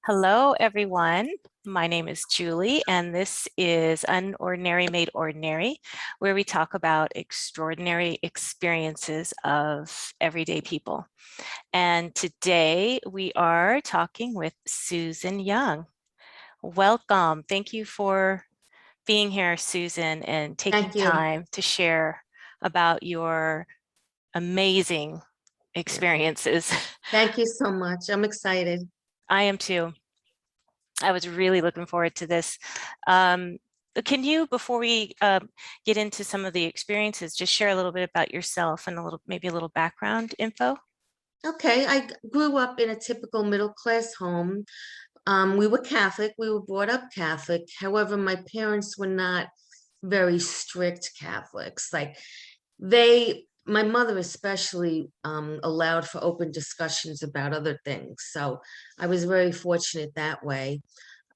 Hello, everyone. My name is Julie, and this is Unordinary Made Ordinary, where we talk about extraordinary experiences of everyday people. And today we are talking with Susan Young. Welcome. Thank you for being here, Susan, and taking Thank you. time to share about your amazing Yeah. experiences. Thank you so much. I'm excited. I am too. I was really looking forward to this. Can you, before we get into some of the experiences, just share a little bit about yourself and maybe a little background info? Okay, I grew up in a typical middle class home. We were Catholic. We were brought up Catholic. However, my parents were not very strict Catholics. My mother especially allowed for open discussions about other things. So I was very fortunate that way.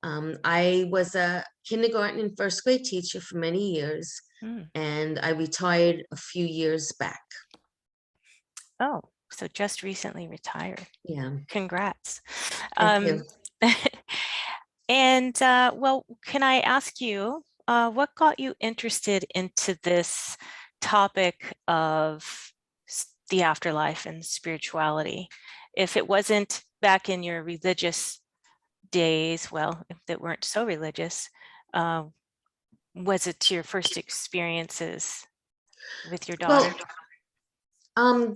I was a kindergarten and first grade teacher for many years, Mm. and I retired a few years back. Oh, so just recently retired. Yeah, Congrats. thank you. And well, can I ask you, what got you interested into this topic of the afterlife and spirituality? If it wasn't back in your religious days, well, if that weren't so religious, uh, was it your first experiences with your daughter?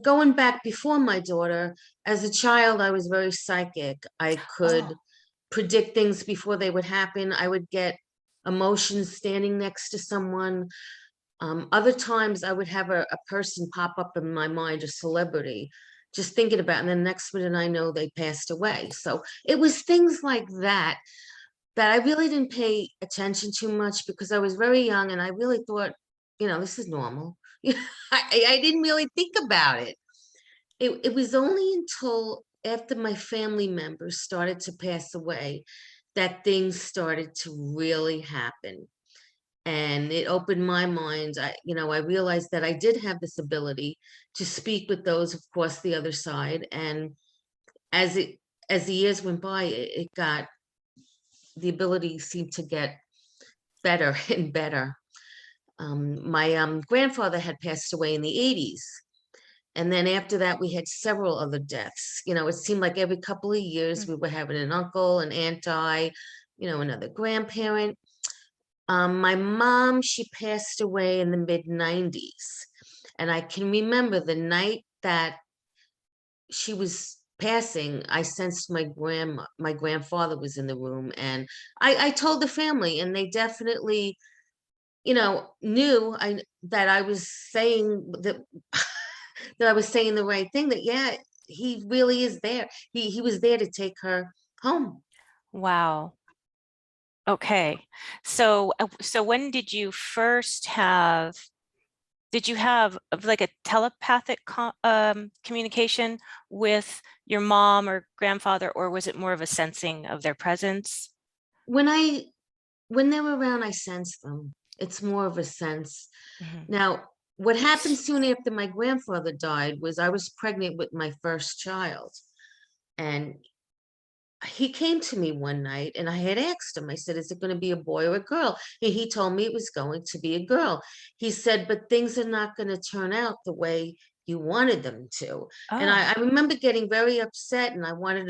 Going back before my daughter, as a child, I was very psychic. I could Oh, predict things before they would happen. I would get emotions standing next to someone. Other times I would have a person pop up in my mind, a celebrity, just thinking about, and then the next minute I know they passed away. So it was things like that that I really didn't pay attention too much because I was very young and I really thought, this is normal. I didn't really think about it. It was only until after my family members started to pass away that things started to really happen. And it opened my mind. I realized that I did have this ability to speak with those, of course, the other side. And as it as the years went by, it got the ability seemed to get better and better. My grandfather had passed away in the 80s. And then after that, we had several other deaths. It seemed like every couple of years mm, we were having an uncle, an aunt die, another grandparent. My mom, she passed away in the mid 90s. And I can remember the night that she was passing, I sensed my grandfather was in the room. And I told the family, and they definitely, knew that I was saying that that I was saying the right thing, that yeah, he really is there. He was there to take her home. wow. Okay. So when did you first did you have like a telepathic communication with your mom or grandfather, or was it more of a sensing of their presence? When I when they're around, I sense them. It's more of a sense. Mhm. Now, what happened soon after my grandfather died was I was pregnant with my first child. And he came to me one night and I had asked him, I said, is it going to be a boy or a girl? And he told me it was going to be a girl. He said, but things are not going to turn out the way you wanted them to. And Oh, I remember getting very upset, and I wanted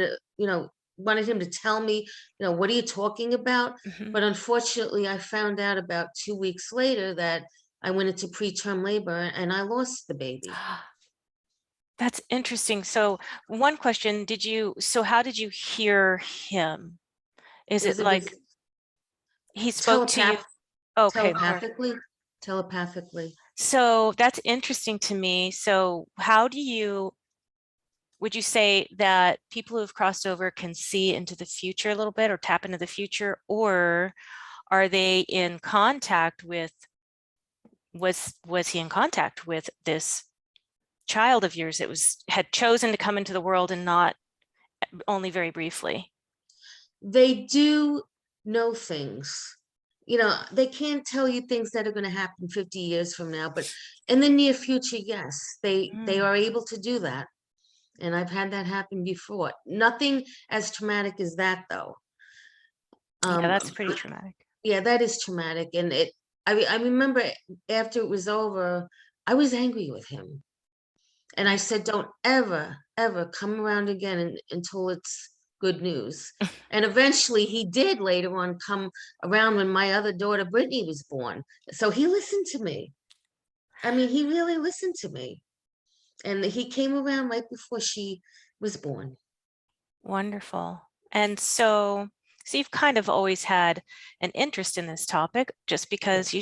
him to tell me, what are you talking about? mhm. But unfortunately, I found out about 2 weeks later that I went into preterm labor and I lost the baby. That's interesting. So one question, so how did you hear him? Is It it was a like he spoke to you? telepath Okay, more. telepathically, telepathically. So that's interesting to me. So would you say that people who've crossed over can see into the future a little bit or tap into the future, or are they in contact with, was he in contact with this child of yours that had chosen to come into the world and not only very briefly? They do know things. They can't tell you things that are going to happen 50 years from now, but in the near future, yes, they Mm. are able to do that. And I've had that happen before. Nothing as traumatic as that, though. Yeah, that's pretty But traumatic. yeah, that is traumatic. And I remember after it was over, I was angry with him. And I said, don't ever, ever come around again until it's good news. And eventually he did later on come around when my other daughter, Brittany, was born. So he listened to me. I mean, he really listened to me. And he came around right before she was born. Wonderful. And so you've kind of always had an interest in this topic just Yeah. because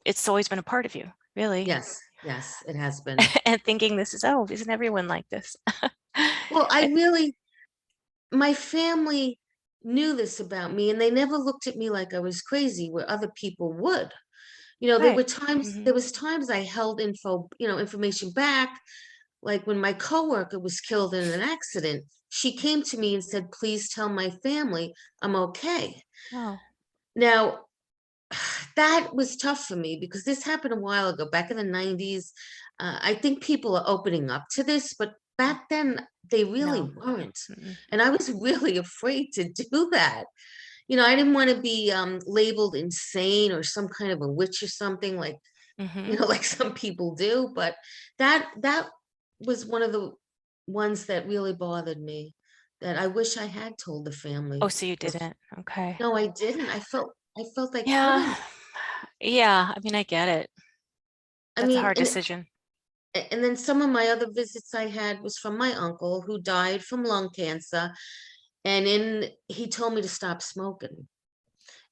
it's always been a part of you, really. Yes, yes, it has been. And thinking this is, oh, isn't everyone like this? Well, my family knew this about me, and they never looked at me like I was crazy, where other people would. Right. There Hmm. was times I held information back, like when my coworker was killed in an accident, she came to me and said, please tell my family I'm okay. Oh, Now, that was tough for me because this happened a while ago, back in the 90s. I think people are opening up to this, but back then they really no. weren't. Mm-mm. And I was really afraid to do that. I didn't want to be labeled insane or some kind of a witch or something like, Hmm. like some people do. But that was one of the ones that really bothered me, that I wish I had told the Oh, family. so you didn't. Okay. No, I didn't. I felt I Yeah. couldn't. Yeah. I mean, I get it. I That's a mean, hard decision. and then some of my other visits I had was from my uncle who died from lung cancer. And he told me to stop smoking.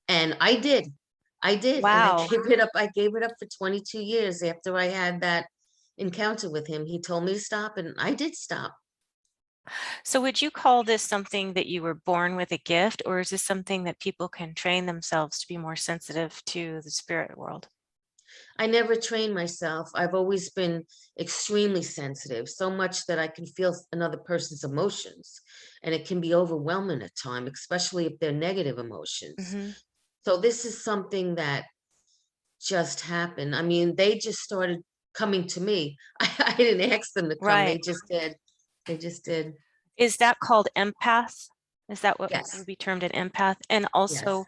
And I did. I did. And I Wow. gave it up. I gave it up for 22 years after I had that encounter with him. He told me to stop, and I did stop. So would you call this something that you were born with a gift, or is this something that people can train themselves to be more sensitive to the spirit world? I never trained myself. I've always been extremely sensitive, so much that I can feel another person's emotions. And it can be overwhelming at times, especially if they're negative emotions. Hmm. So this is something that just happened. I mean, they just started coming to me. I didn't ask them to come. They Right. just did. They just did. Is that called empath? Is that what Yes. would be termed an empath? And Yes. also,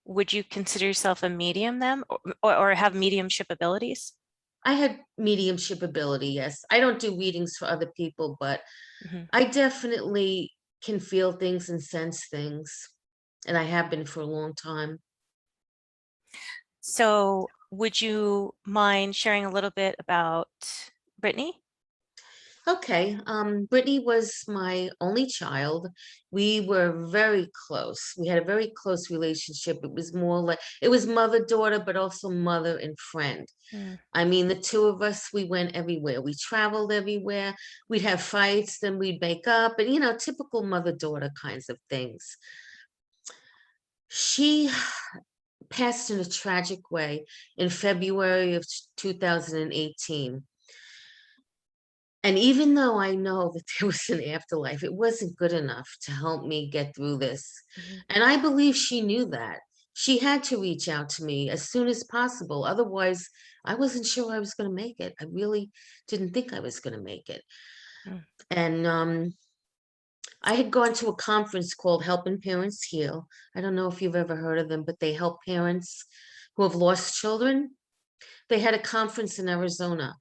would you consider yourself a medium then, or have mediumship abilities? I had mediumship ability. Yes. I don't do readings for other people, but Hmm. I definitely can feel things and sense things. And I have been for a long time. So would you mind sharing a little bit about Brittany? Okay. Brittany was my only child. We were very close. We had a very close relationship. It was more like it was mother-daughter, but also mother and friend. Mm. I mean, the two of us, we went everywhere. We traveled everywhere. We'd have fights, then we'd make up, and typical mother-daughter kinds of things. She passed in a tragic way in February of 2018. And even though I know that there was an afterlife, it wasn't good enough to help me get through this. Mhm. And I believe she knew that. She had to reach out to me as soon as possible. Otherwise, I wasn't sure I was going to make it. I really didn't think I was going to make it. Mm. And I had gone to a conference called Helping Parents Heal. I don't know if you've ever heard of them, but they help parents who have lost children. They had a conference in Arizona.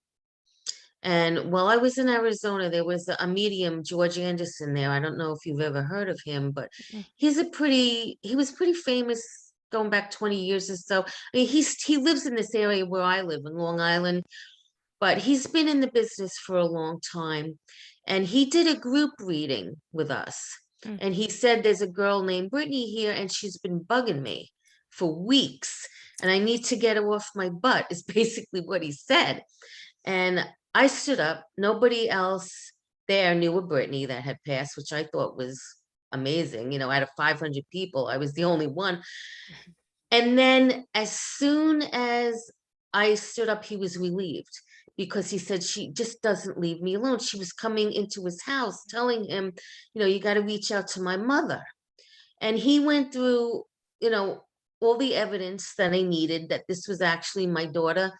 And while I was in Arizona, there was a medium, George Anderson, there. I don't know if you've ever heard of him, but Mm. he was pretty famous going back 20 years or so. I mean, he lives in this area where I live in Long Island, but he's been in the business for a long time. And he did a group reading with us. Mm. And he said, there's a girl named Brittany here, and she's been bugging me for weeks. And I need to get her off my butt, is basically what he said. And I stood up. Nobody else there knew a Brittany that had passed, which I thought was amazing. Out of 500 people, I was the only one. And then as soon as I stood up, he was relieved because he said, she just doesn't leave me alone. She was coming into his house telling him, you got to reach out to my mother. And he went through, you know, all the evidence that I needed that this was actually my daughter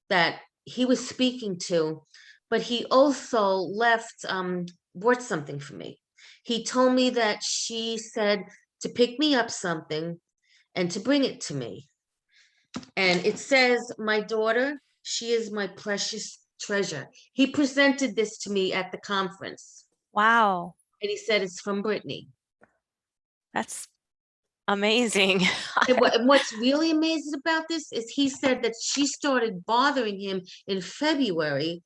that he was speaking to. But he also left bought something for me. He told me that she said to pick me up something and to bring it to me. And it says, my daughter, she is my precious treasure. He presented this to me at the conference. Wow, And he said, it's from Brittany. that's amazing. And what's really amazing about this is he said that she started bothering him in February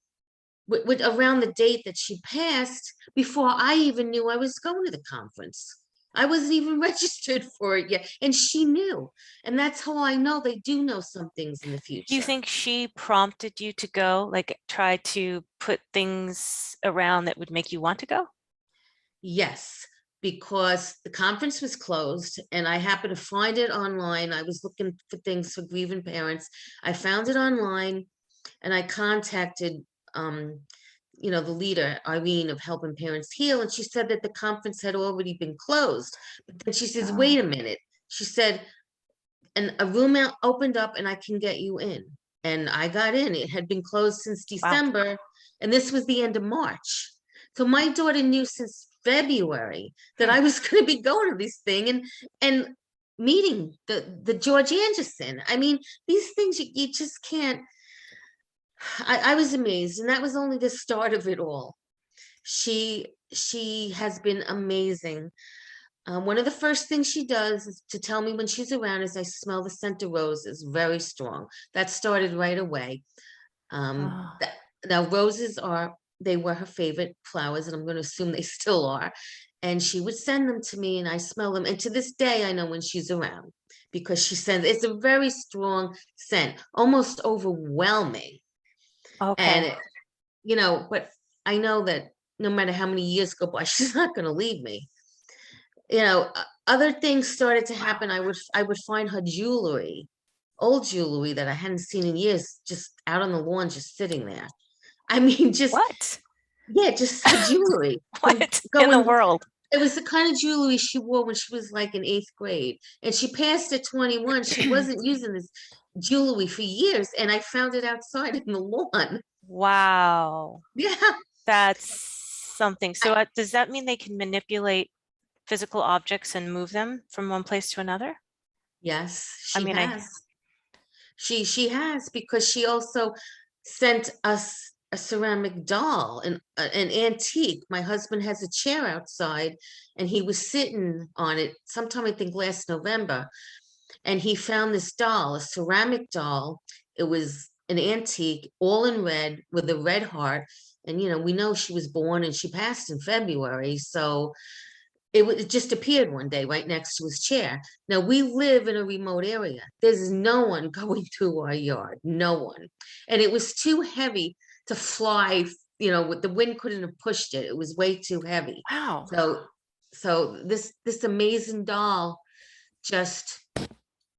with around the date that she passed before I even knew I was going to the conference. I wasn't even registered for it yet. And she knew. And that's how I know they do know some things in the Do you future. think she prompted you to go, like try to put things around that would make you want to go? Yes, because the conference was closed and I happened to find it online. I was looking for things for grieving parents. I found it online and I contacted the leader, Irene, of Helping Parents Heal, and she said that the conference had already been closed. But then she says, Oh, wait a minute. She said, and a room opened up and I can get you in. And I got in. It had been closed since wow. December, and this was the end of March. So my daughter knew since February that Hmm. I was going to be going to this thing and meeting the George Anderson. I mean, these things you just can't. I was amazed, and that was only the start of it all. She has been amazing. One of the first things she does is to tell me when she's around is I smell the scent of roses very strong. That started right away. Oh, Now roses they were her favorite flowers, and I'm going to assume they still are. And she would send them to me, and I smell them. And to this day, I know when she's around because she sends. It's a very strong scent, almost overwhelming. okay. And but I know that no matter how many years go by, she's not going to leave me. Other things started to Wow. happen. I would find her jewelry, old jewelry that I hadn't seen in years, just out on the lawn, just sitting there. I mean, just What? yeah, just her jewelry from What in the going. world? It was the kind of jewelry she wore when she was like in 8th grade, and she passed at 21. She wasn't using this jewelry for years, and I found it outside in the lawn. Wow. Yeah. That's something. So does that mean they can manipulate physical objects and move them from one place to another? Yes, I she mean, has. She has because she also sent us a ceramic doll, an antique. My husband has a chair outside, and he was sitting on it sometime I think last November, and he found this doll, a ceramic doll. It was an antique, all in red with a red heart. And we know she was born and she passed in February, so it just appeared one day right next to his chair. Now we live in a remote area. There's no one going through our yard, no one. And it was too heavy to fly, with the wind couldn't have pushed it. It was way too heavy. wow. So this amazing doll just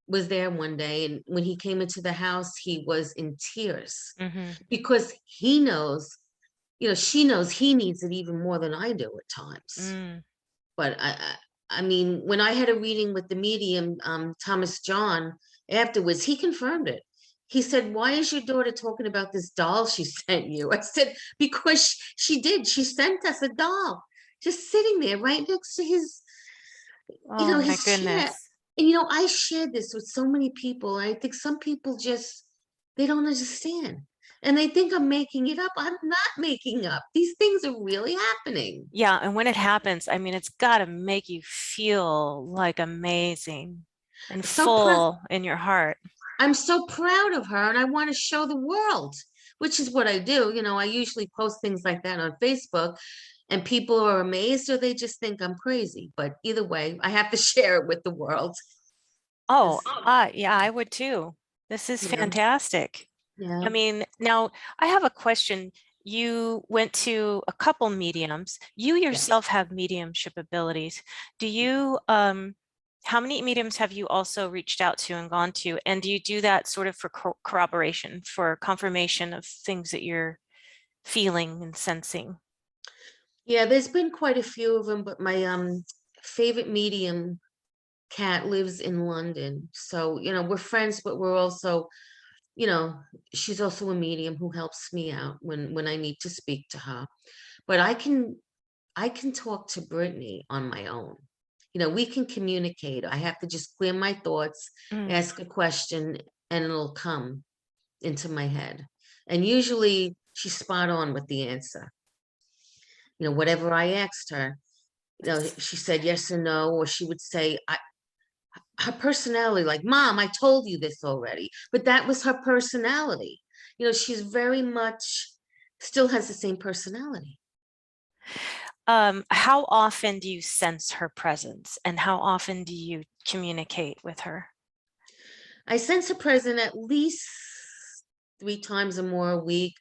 was there one day, and when he came into the house, he was in tears Hmm. because he knows, she knows he needs it even more than I do at times. Mm. But I mean, when I had a reading with the medium, Thomas John, afterwards, he confirmed it. He said, "Why is your daughter talking about this doll she sent you?" I said, "Because she did. She sent us a doll, just sitting there right next to Oh my his chair." goodness. And I shared this with so many people. I think some people just they don't understand. And they think I'm making it up. I'm not making up. These things are really happening. Yeah, and when it happens, I mean, it's got to make you feel like amazing and So pr- full in your heart. I'm so proud of her and I want to show the world, which is what I do. I usually post things like that on Facebook and people are amazed or they just think I'm crazy. But either way, I have to share it with the world. Oh, 'Cause, yeah, I would too. This is you know, fantastic. yeah, I mean, now I have a question. You went to a couple mediums. You yes. yourself have mediumship abilities. Do you, how many mediums have you also reached out to and gone to? And do you do that sort of for corroboration, for confirmation of things that you're feeling and sensing? Yeah, there's been quite a few of them, but my favorite medium cat lives in London. So, we're friends, but we're also, you know, she's also a medium who helps me out when I need to speak to her. But I can I can talk to Brittany on my own. You know, we can communicate. I have to just clear my thoughts, Mm. ask a question, and it'll come into my head. And usually she's spot on with the answer. You know, whatever I asked her, you know, she said yes or no, or she would say, her personality, like, Mom, I told you this already. But that was her personality. You know, she's very much still has the same personality. How often do you sense her presence, and how often do you communicate with her? I sense a present at least 3 times or more a week.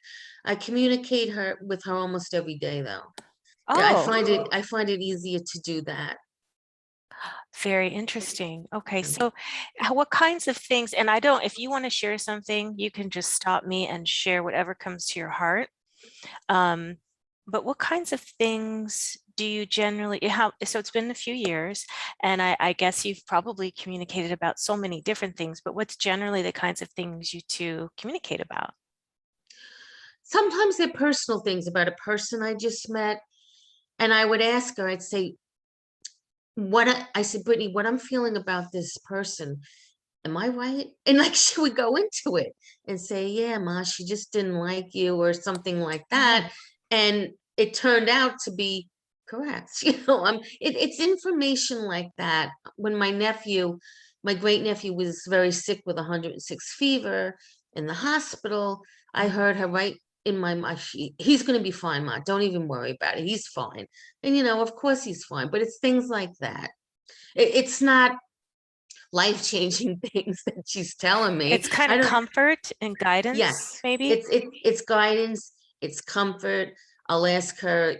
I communicate her with her almost every day though. Yeah, Oh, I find it easier to do that. very interesting. Okay, Yeah. so what kinds of things, and I don't, if you want to share something, you can just stop me and share whatever comes to your heart. Um, but what kinds of things do you generally, how, so it's been a few years, and I guess you've probably communicated about so many different things, but what's generally the kinds of things you two communicate about? Sometimes they're personal things about a person I just met. And I would ask her, I'd say, I said, Brittany, what I'm feeling about this person, am I right? And like she would go into it and say, yeah, Ma, she just didn't like you or something like Oh, that. And it turned out to be correct. You know, it's information like that. When my great nephew was very sick with 106 fever in the hospital, I mm. heard her right in my mind, he's going to be fine, Ma. Don't even worry about it. He's fine. And, you know, of course he's fine, but it's things like that. It's not life-changing things that she's telling me. It's kind I of don't, comfort and guidance, yes, maybe. it's guidance, it's comfort. I'll ask her,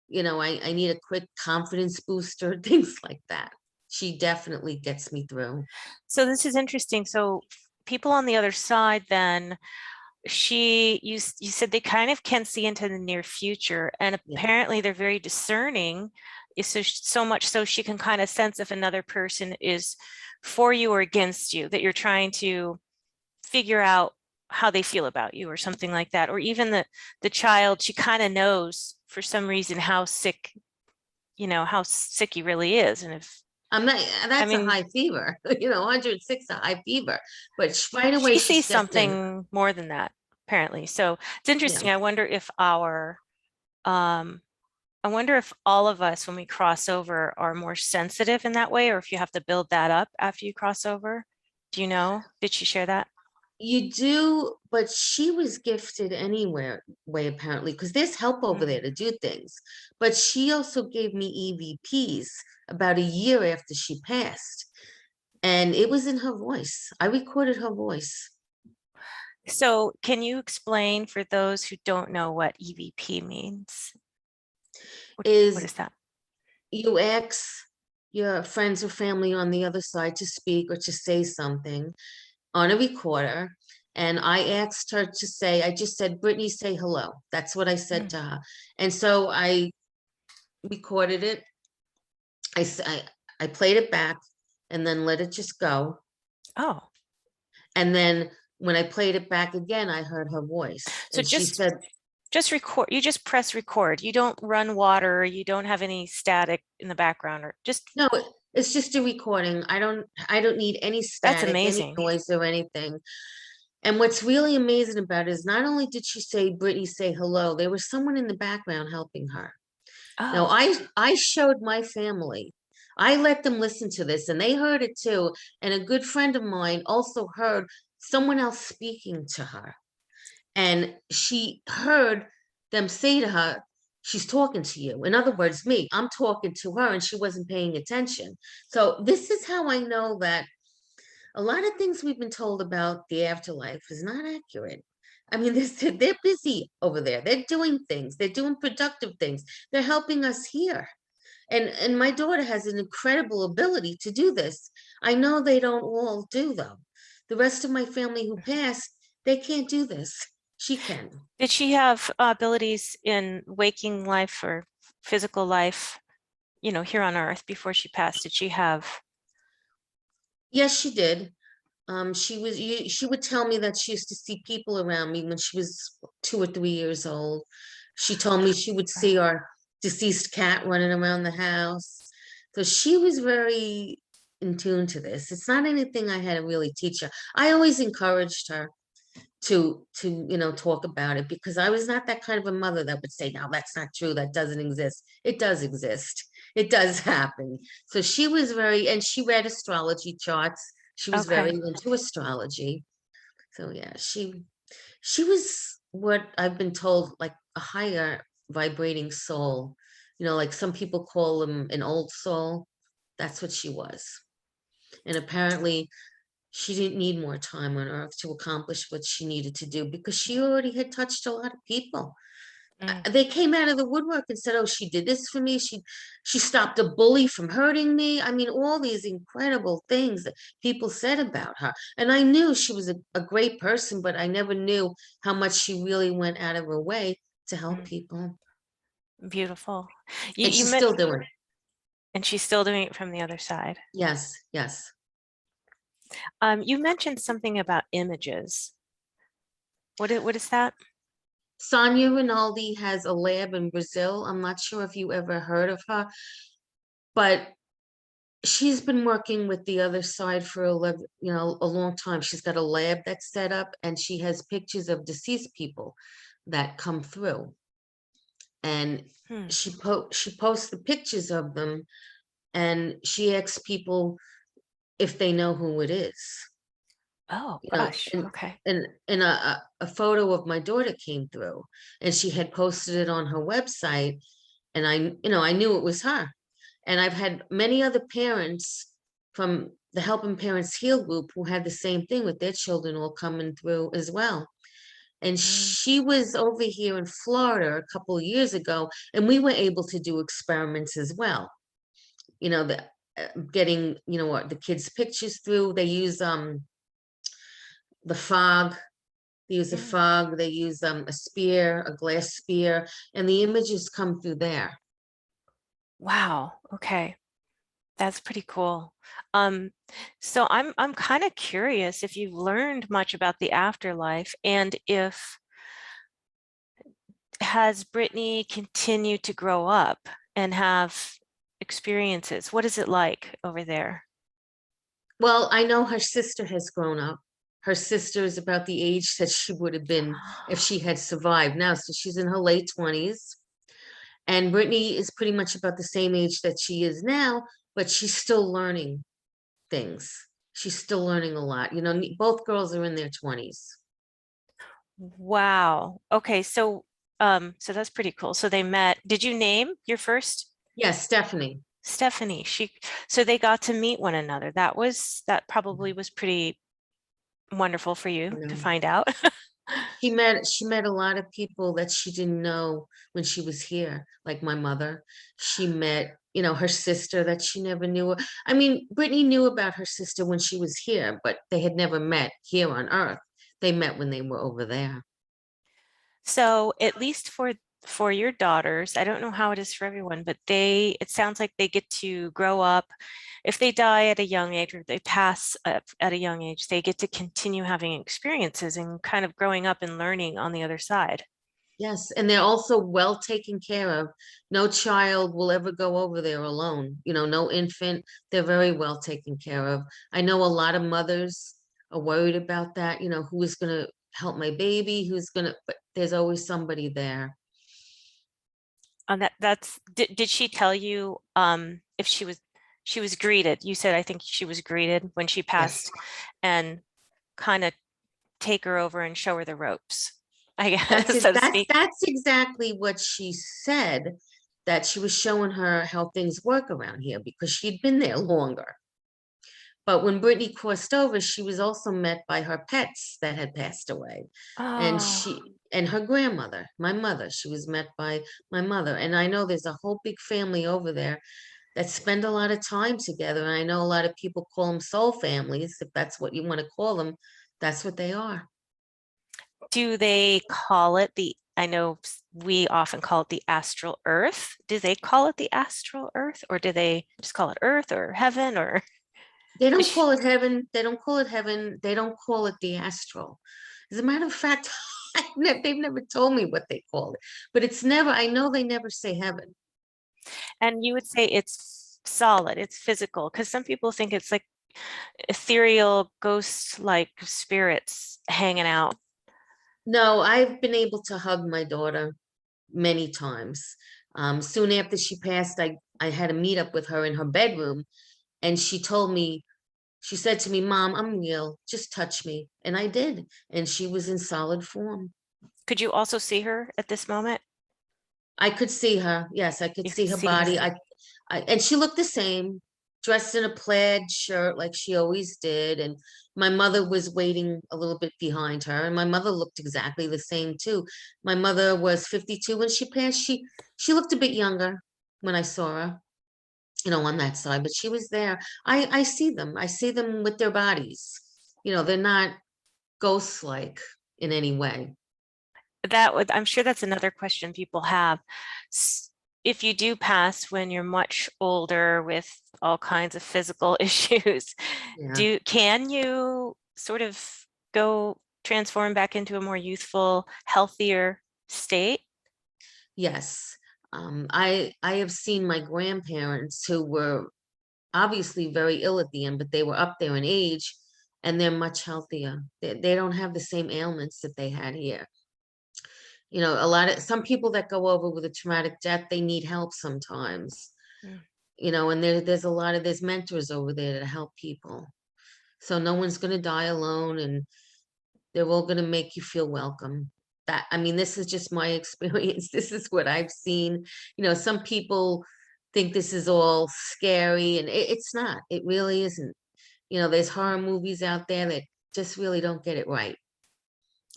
you know, I need a quick confidence booster, things like that. She definitely gets me through. So this is interesting. So people on the other side, then you said they kind of can see into the near future, and Yeah. apparently they're very discerning. So much so she can kind of sense if another person is for you or against you, that you're trying to figure out how they feel about you or something like that. Or even the child, she kind of knows for some reason how sick, how sick he really is. And if, I'm not, I that's a mean, high fever, you know, 106, a high fever, but right away she she sees stepped in. something more than that, apparently. So it's Yeah. interesting. Um, I wonder if all of us, when we cross over, are more sensitive in that way, or if you have to build that up after you cross over. Do you know? Did she share that? You do, but she was gifted anywhere way apparently, because there's help over Mm. there to do things. But she also gave me EVPs about a year after she passed. And it was in her voice. I recorded her voice. So can you explain for those who don't know what EVP means? What Is is that? you ask your friends or family on the other side to speak or to say something on a recorder. And I asked her to say, I just said, Brittany, say hello. That's what I said Mm. to her. And so I recorded it. I played it back and then let it just go. Oh, And then when I played it back again, I heard her voice. so And she said, just record. You just press record. You don't run water. You don't have any static in the background, or just, no, it's just a recording. I don't need any that's static, any amazing. noise or anything. And what's really amazing about it is not only did she say, Brittany, say hello, there was someone in the background helping her. Now, Oh, I showed my family. I let them listen to this and they heard it too. And a good friend of mine also heard someone else speaking to her. And she heard them say to her, she's talking to you. In other words, me, I'm talking to her and she wasn't paying attention. So this is how I know that a lot of things we've been told about the afterlife is not accurate. I mean, they're busy over there. They're doing things. They're doing productive things. They're helping us here. And my daughter has an incredible ability to do this. I know they don't all do though. The rest of my family who passed, they can't do this. She can. did she have abilities in waking life or physical life, here on Earth before she passed? Did she have? Yes, she did. She would tell me that she used to see people around me when she was 2 or 3 years old. She told me she would see our deceased cat running around the house. So she was very in tune to this. It's not anything I had to really teach her. I always encouraged her to talk about it, because I was not that kind of a mother that would say, no, that's not true, that doesn't exist. It does exist. It does happen. So she was very, and she read astrology charts. She was very Okay. into astrology. So yeah, she was what I've been told, like a higher vibrating soul. Like some people call them an old soul. That's what she was. And apparently she didn't need more time on earth to accomplish what she needed to do, because she already had touched a lot of people. Mm, They came out of the woodwork and said, oh, she did this for me. She stopped a bully from hurting me. I mean, all these incredible things that people said about her. And I knew she was a great person, but I never knew how much she really went out of her way to help mm, people. beautiful. You, And you she's meant, still doing it. and she's still doing it from the other side. Yes, yes. You mentioned something about images. What is that? Sonia Rinaldi has a lab in Brazil. I'm not sure if you ever heard of her, but she's been working with the other side for a long time. She's got a lab that's set up, and she has pictures of deceased people that come through, and Hmm. she posts the pictures of them, and she asks people if they know who it is. Oh you know gosh. and Okay. and a photo of my daughter came through, and she had posted it on her website, and I knew it was her. And I've had many other parents from the Helping Parents Heal group who had the same thing with their children all coming through as well. And Mm, she was over here in Florida a couple of years ago, and we were able to do experiments as well. The getting what the kids' pictures through. They use the fog. They use a mm. fog. They use a spear, a glass spear, and the images come through there. Wow. Okay. That's pretty cool. Um, so I'm kind of curious if you've learned much about the afterlife, and if has Brittany continued to grow up and have experiences? What is it like over there? Well, I know her sister has grown up. Her sister is about the age that she would have been if she had survived now. So she's in her late 20s. And Brittany is pretty much about the same age that she is now, but she's still learning things. She's still learning a lot. Both girls are in their 20s. Wow. Okay, so that's pretty cool. So they met. Did you name your first? Yes, Stephanie. Stephanie. So they got to meet one another. That probably was pretty wonderful for you to Mhm. find out. She met a lot of people that she didn't know when she was here, like my mother. She met, her sister that she never knew. I mean, Brittany knew about her sister when she was here, but they had never met here on Earth. They met when they were over there. So at least for your daughters, I don't know how it is for everyone, but it sounds like they get to grow up. If they die at a young age or they pass at a young age, they get to continue having experiences and kind of growing up and learning on the other side. Yes, and they're also well taken care of. No child will ever go over there alone. No infant. They're very well taken care of. I know a lot of mothers are worried about that. Who is going to help my baby? But there's always somebody there. On did she tell you if she was greeted? You said I think she was greeted when she Yes. passed, and kind of take her over and show her the ropes, I That's guess, it. so to That's speak. that's exactly what she said, that she was showing her how things work around here because she'd been there longer. But when Brittany crossed over, she was also met by her pets that had passed away. And Oh, and her grandmother, my mother, she was met by my mother. And I know there's a whole big family over there that spend a lot of time together. And I know a lot of people call them soul families, if that's what you want to call them. That's what they are. do they call it I know we often call it the astral earth. Do they call it the astral earth, or do they just call it earth or heaven, or They don't is call it heaven. They don't call it heaven. They don't call it the astral. As a matter of fact, they've never told me what they call it. But it's never, I know they never say heaven. And you would say it's solid, it's physical, because some people think it's like ethereal, ghost-like spirits hanging out. No, I've been able to hug my daughter many times. Soon after she passed, I had a meet up with her in her bedroom, and she told me, she said to me, "Mom, I'm real. Just touch me." And I did. And she was in solid form. Could you also see her at this moment? I could see her. Yes, I could You could see her see her. body. And she looked the same, dressed in a plaid shirt like she always did. And my mother was waiting a little bit behind her, and my mother looked exactly the same too. My mother was 52 when she passed. She looked a bit younger when I saw her, on that side, but she was there. I see them. I see them with their bodies. They're not ghosts like in any way. I'm sure that's another question people have. If you do pass when you're much older with all kinds of physical issues, Yeah. can you sort of go transform back into a more youthful, healthier state? Yes. I have seen my grandparents who were obviously very ill at the end, but they were up there in age and they're much healthier. They don't have the same ailments that they had here. Some people that go over with a traumatic death, they need help sometimes, Mm. and there's mentors over there to help people. So no one's going to die alone, and they're all going to make you feel welcome. This is just my experience. This is what I've seen. Some people think this is all scary, and it's not. It really isn't. There's horror movies out there that just really don't get it right.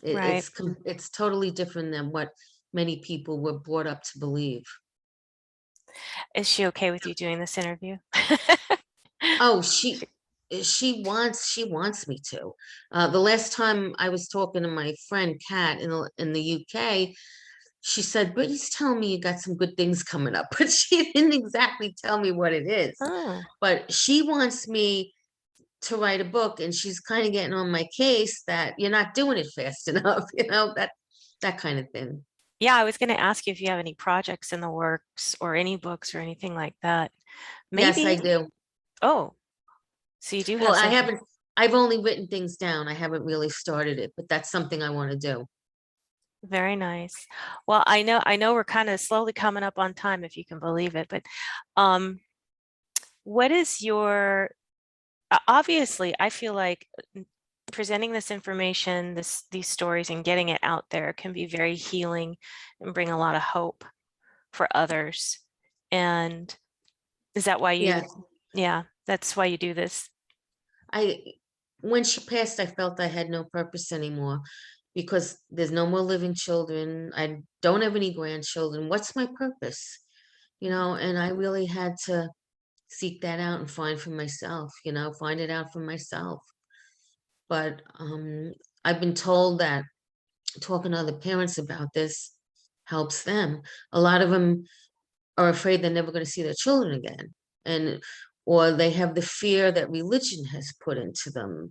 Right. It's totally different than what many people were brought up to believe. Is she okay with you doing this interview? Oh, she wants me to. The last time I was talking to my friend Kat in the UK, she said, "Brittany's telling me you got some good things coming up," but she didn't exactly tell me what it is. Oh, But she wants me to write a book, and she's kind of getting on my case that you're not doing it fast enough, that kind of thing. yeah, I was going to ask you if you have any projects in the works or any books or anything like that. Yes, I Maybe. do. Oh, so you do Well, have something. I've only written things down. I haven't really started it, but that's something I want to do. Very nice. Well, I know we're kind of slowly coming up on time, if you can believe it, but um, what is your, obviously, I feel like presenting this information, these stories and getting it out there can be very healing and bring a lot of hope for others. And is that why Yes. yeah, that's why you do this? I When she passed, I felt I had no purpose anymore because there's no more living children. I don't have any grandchildren. What's my purpose? And I really had to seek that out and find it out for myself. But I've been told that talking to other parents about this helps them. A lot of them are afraid they're never going to see their children again. And or they have the fear that religion has put into them,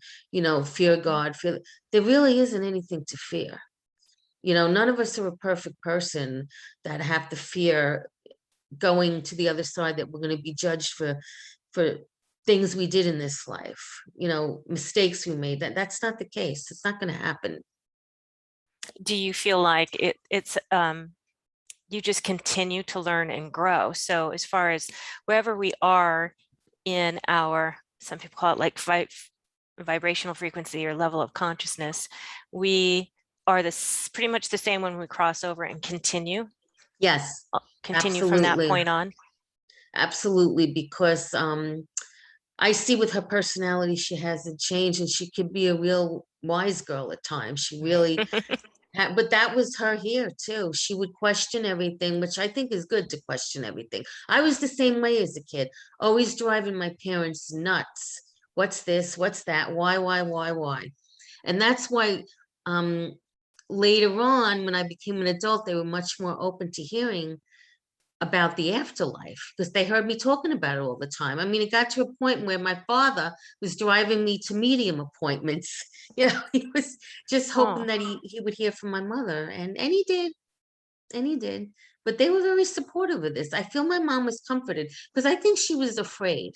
fear God, fear. There really isn't anything to fear. None of us are a perfect person that have to fear going to the other side, that we're going to be judged for things we did in this life, mistakes we made. That's not the case. It's not going to happen. Do you feel like it's you just continue to learn and grow? So as far as wherever we are in our, some people call it like vibrational frequency or level of consciousness, we are this pretty much the same when we cross over and Yes, continue from that absolutely. point on. Absolutely, because I see with her personality, she hasn't changed, and she could be a real wise girl at times. She really but that was her here too. She would question everything, which I think is good, to question everything. I was the same way as a kid, always driving my parents nuts. What's this? What's that? Why? And that's why um, later on, when I became an adult, they were much more open to hearing about the afterlife because they heard me talking about it all the time. It got to a point where my father was driving me to medium appointments. He was just hoping Oh, that he would hear from my mother, and he did, and he did. but they were very supportive of this. I feel my mom was comforted because I think she was afraid.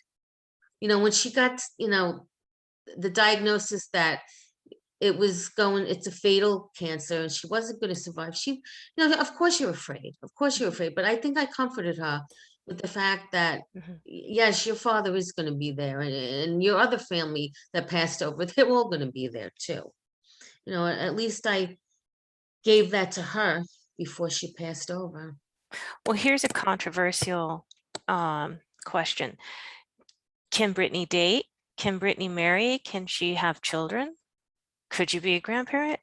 When she got, the diagnosis that it's a fatal cancer and she wasn't going to survive. Of course you're afraid. Of course you're afraid. But I think I comforted her with the fact that, Mhm. yes, your father is going to be there, and your other family that passed over, they're all going to be there too. At least I gave that to her before she passed over. Well, here's a controversial question. Can Brittany date? Can Brittany marry? Can she have children? Could you be a grandparent?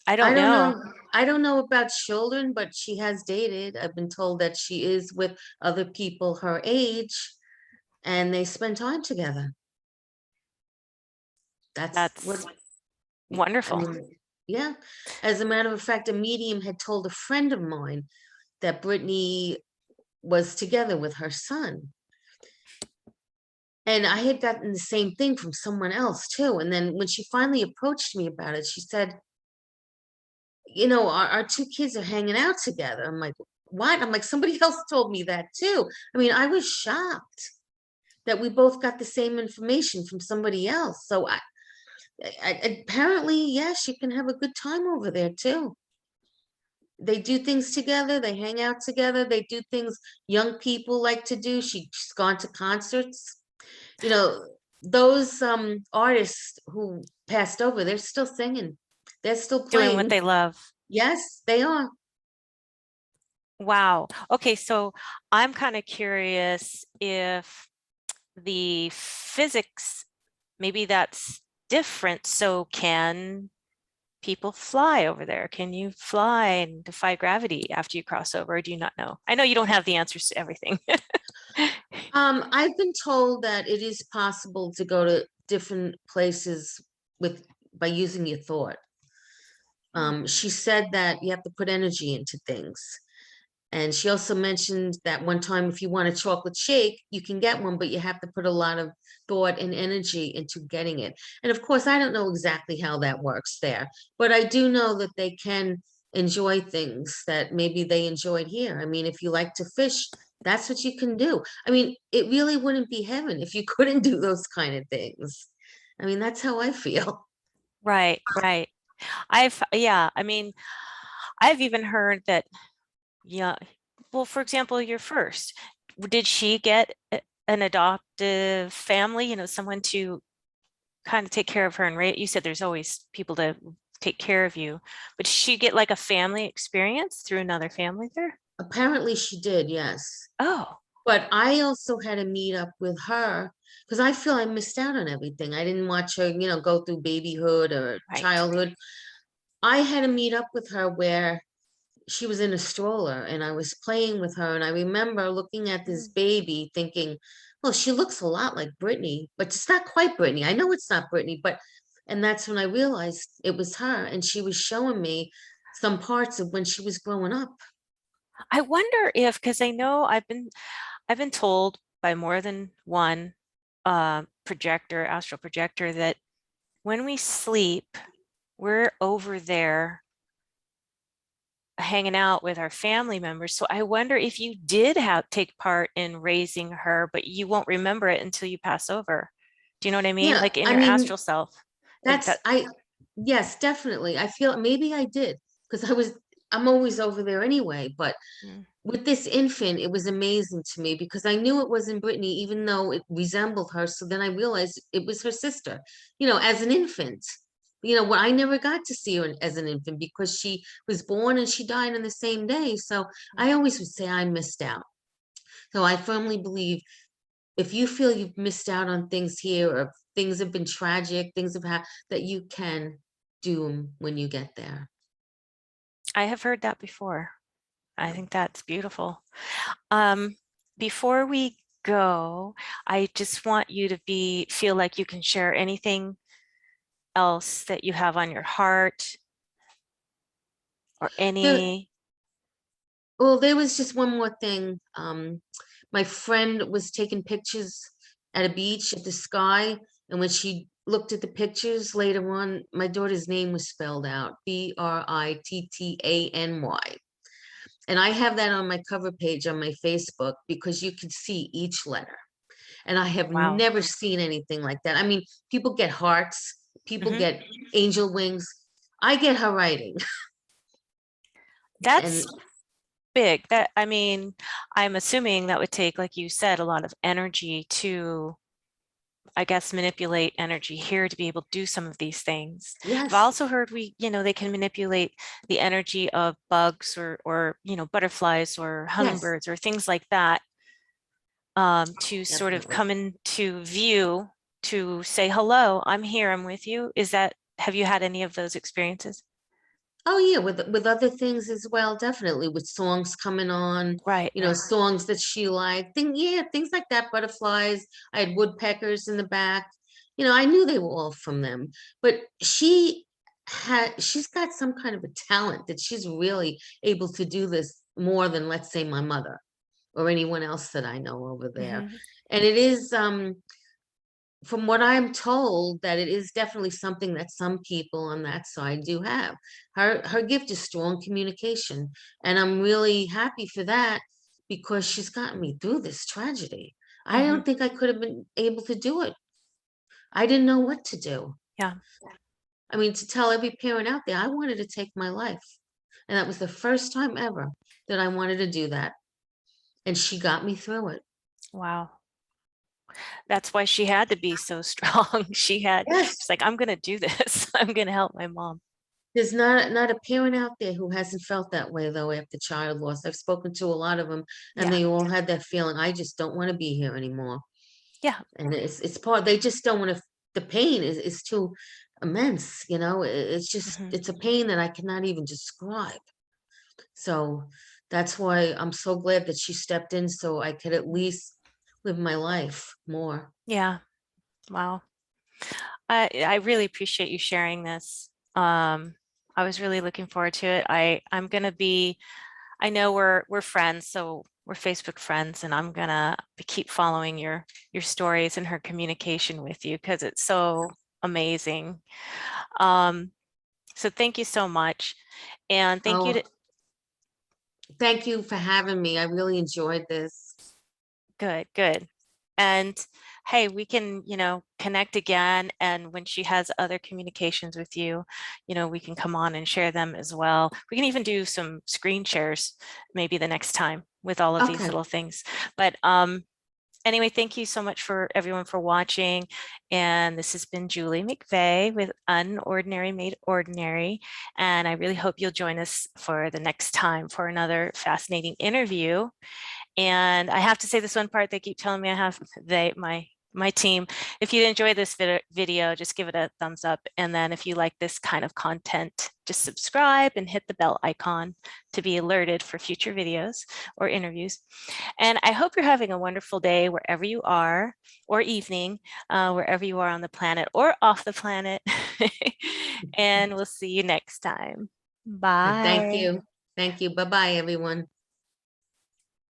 I I don't don't know. know. I don't know about children, but she has dated. I've been told that she is with other people her age and they spend time together. That's what, That's I wonderful. mean, yeah. As a matter of fact, a medium had told a friend of mine that Brittany was together with her son. And I had gotten the same thing from someone else too. And then when she finally approached me about it, she said, our two kids are hanging out together. I'm like, what? I'm like, somebody else told me that too. I mean, I was shocked that we both got the same information from somebody else. So apparently, yes, you can have a good time over there too. They do things together, they hang out together, they do things young people like to do. She's gone to concerts. You know, those artists who passed over, they're still singing, they're still Doing what playing. they love. Yes, they are. Wow. Okay, so I'm kind of curious if the physics, maybe that's different. So can people fly over there? Can you fly and defy gravity after you cross over? Or do you not know? I know you don't have the answers to everything. I've been told that it is possible to go to different places by using your thought. She said that you have to put energy into things. And she also mentioned that one time, if you want a chocolate shake, you can get one, but you have to put a lot of thought and energy into getting it. And of course, I don't know exactly how that works there, but I do know that they can enjoy things that maybe they enjoyed here. I mean, if you like to fish, that's what you can do. I mean, it really wouldn't be heaven if you couldn't do those kind of things. I mean, that's how I feel. Right, right. I mean, I've even heard that, yeah, well, for example, your first, did she get an adoptive family, someone to kind of take care of her and you said there's always people to take care of you, but did she get like a family experience through another family there? Apparently she did, yes. Oh, But I also had to meet up with her because I feel I missed out on everything. I didn't watch her, go through babyhood or right. childhood. I had to meet up with her where she was in a stroller and I was playing with her. And I remember looking at this Mm. baby thinking, well, she looks a lot like Brittany, but it's not quite Brittany. I know it's not Brittany, and that's when I realized it was her. And she was showing me some parts of when she was growing up. I wonder if, because I know I've been told by more than one astral projector, that when we sleep, we're over there hanging out with our family members. So I wonder if you did take part in raising her, but you won't remember it until you pass over. Do you know what I mean? Yeah, Like in I your mean, astral self. That's That I yes, definitely. I feel maybe I did because I'm always over there anyway, but mm, with this infant, it was amazing to me because I knew it wasn't Brittany, even though it resembled her. So then I realized it was her sister, as an infant. Well, I never got to see her as an infant because she was born and she died on the same day. So mm. I always would say I missed out. So I firmly believe if you feel you've missed out on things here or things have been tragic, things have happened, that you can do them when you get there. I have heard that before. I think that's beautiful. Um, Before we go, I just want you to feel like you can share anything else that you have on your heart or There, any. well, there was just one more thing. My friend was taking pictures at a beach at the sky, and when she looked at the pictures later on, my daughter's name was spelled out, Brittany. And I have that on my cover page on my Facebook because you can see each letter. And I have Wow. never seen anything like that. I mean, people get hearts, people Mhm. get angel wings. I get her writing. And That's big. That, I mean, I'm assuming that would take, like you said, a lot of energy to, I guess, manipulate energy here to be able to do some of these things. I've yes, also heard they can manipulate the energy of bugs or butterflies or yes, hummingbirds or things like that, to sort of definitely. come into view to say, hello, I'm here, I'm with you. Have you had any of those experiences? Oh yeah, with other things as well, definitely with songs coming on, Right. songs that she liked. Things like that, butterflies. I had woodpeckers in the back. I knew they were all from them, but she's got some kind of a talent that she's really able to do this more than, let's say, my mother or anyone else that I know over there. Hmm. And it is from what I'm told, that it is definitely something that some people on that side do have. Her gift is strong communication, and I'm really happy for that because she's gotten me through this tragedy. I Hmm. don't think I could have been able to do it. I didn't know what to do. Yeah. I mean, to tell every parent out there, I wanted to take my life. And that was the first time ever that I wanted to do that. And she got me through it. Wow. That's why she had to be so strong. She's Yes. like, I'm going to do this. I'm going to help my mom. There's not a parent out there who hasn't felt that way though after child loss. I've spoken to a lot of them, and Yeah. they all had that feeling, I just don't want to be here anymore. Yeah. And it's part, they just don't want to, the pain is too immense, It's just, Hmm. it's a pain that I cannot even describe. So that's why I'm so glad that she stepped in so I could at least live my life more. Yeah. Wow. I really appreciate you sharing this. I was really looking forward to it. I'm gonna be, I know we're friends, so we're Facebook friends, and I'm gonna keep following your stories and her communication with you because it's so amazing. Um, so thank you so much. And thank you Oh, to, thank you for having me. I really enjoyed this. good, good. And hey, we can, connect again. And when she has other communications with you, we can come on and share them as well. We can even do some screen shares maybe the next time with all of these Okay. little things. But anyway, thank you so much for everyone for watching. And this has been Julie McVey with Unordinary Made Ordinary. And I really hope you'll join us for the next time for another fascinating interview. And I have to say this one part they keep telling me I have, my team, if you enjoy this video, just give it a thumbs up. And then if you like this kind of content, just subscribe and hit the bell icon to be alerted for future videos or interviews. And I hope you're having a wonderful day wherever you are, or evening, wherever you are on the planet or off the planet. And we'll see you next time. Thank Bye. you. Thank you. Bye-bye, everyone.